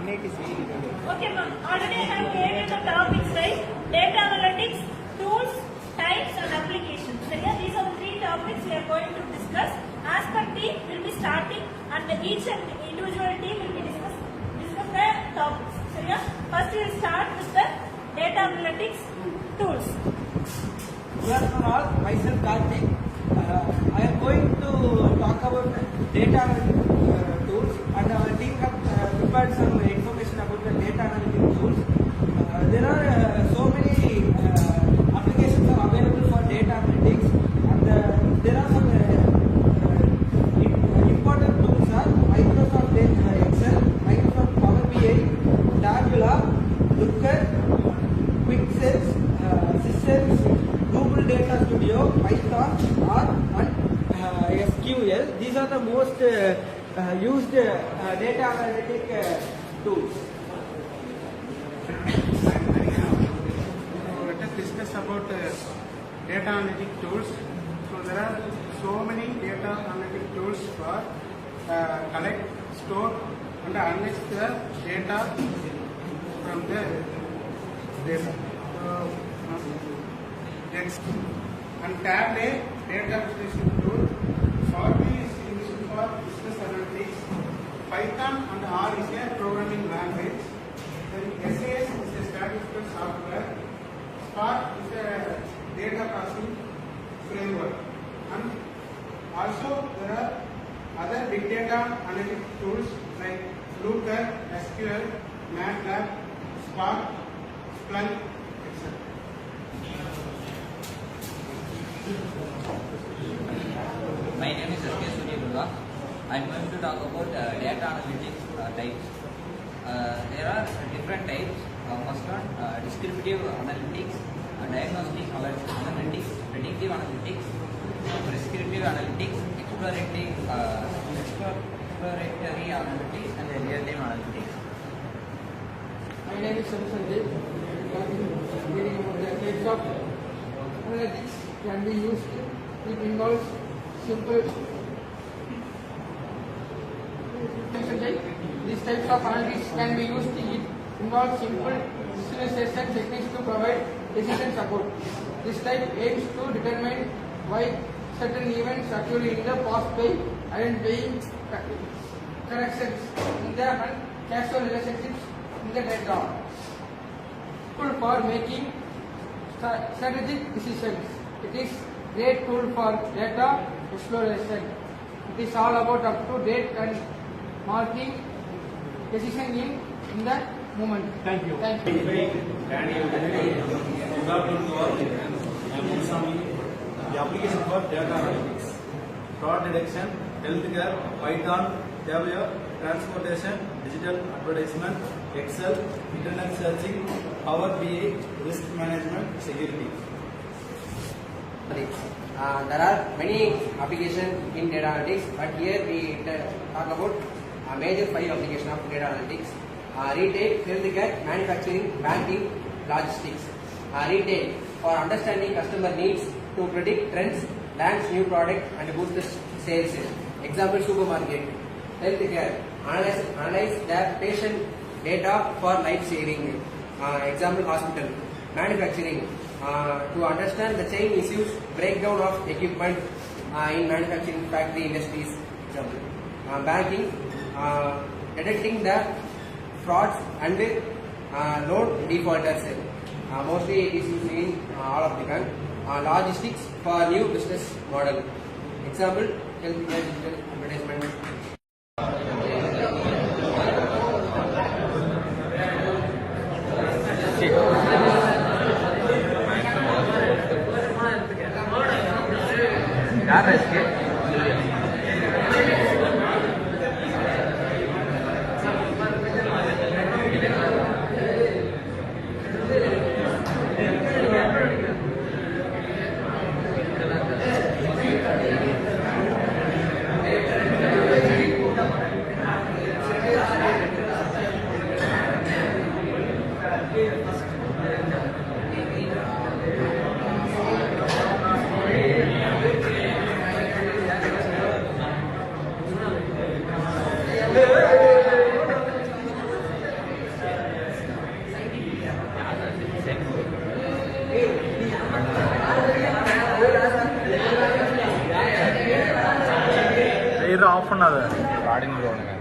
Okay, ma'am. Already I have created the topics, right? Data analytics, tools, types, and applications. So yeah, these are the three topics we are going to discuss. As per team, we'll be starting, and each and individual team will be discuss the topics. So yeah, first we will start with the data analytics tools. Good afternoon all, myself Karthik. I am going to talk about data analytics tools, and our team have prepared some information about the data analytics tools. There are so many applications are available for data analytics, and there are some important tools are Microsoft Excel, Microsoft Power BI, Tabula, Looker, QuickSense, Systems, Google Data Studio, Python, R, and SQL. These are the most used data analytic tools. Let us discuss about data analytic tools. So there are so many data analytic tools for collect, store, and analyze the data from the data. Next, and tab a data vizualization tool. Power is used for business analytics. Python and R is a programming language. Then SAS is a statistical software. Spark is a data processing framework. And also there are other big data analytic tools like Looker, SQL, MATLAB, Spark, Splunk, etc. My name is S.K. Suryaduga. I am going to talk about data analytics types. There are different types. First one, descriptive analytics, diagnostic analytics, predictive analytics, prescriptive analytics, exploratory analytics, and real-time analytics. My name is Sanjay. Reading about the types of analytics can be used. It involves simple. These types of analytics can be used. It involves simple visualization techniques to provide decision support. This type aims to determine why certain events occur in the past by identifying connections in the and causal relationships in the data. Tool for making strategic decisions. It is great tool for data exploration. It is all about up-to-date and marking decision in the moment. Thank you. Thank you. Good afternoon to all. I am Musami. The application for data analytics, fraud detection, healthcare, Python, Tableau, transportation, digital advertisement, Excel, internet searching, Power BI, risk management, security. There are many applications in data analytics, but here we talk about major 5 applications of data analytics. Retail, healthcare, manufacturing, banking, logistics. Retail, for understanding customer needs to predict trends, launch new product and boost the sales. Example, supermarket. Healthcare, analyze the patient data for life saving. Example, hospital. Manufacturing, to understand the chain issues, breakdown of equipment in manufacturing factory industries. Example, banking, detecting the frauds and loan defaulters. Mostly it is used in all of the bank. Logistics for new business model. Example, healthcare digital advertisement. Off பண்ணாத ஆடிங் பண்ணுவானுங்க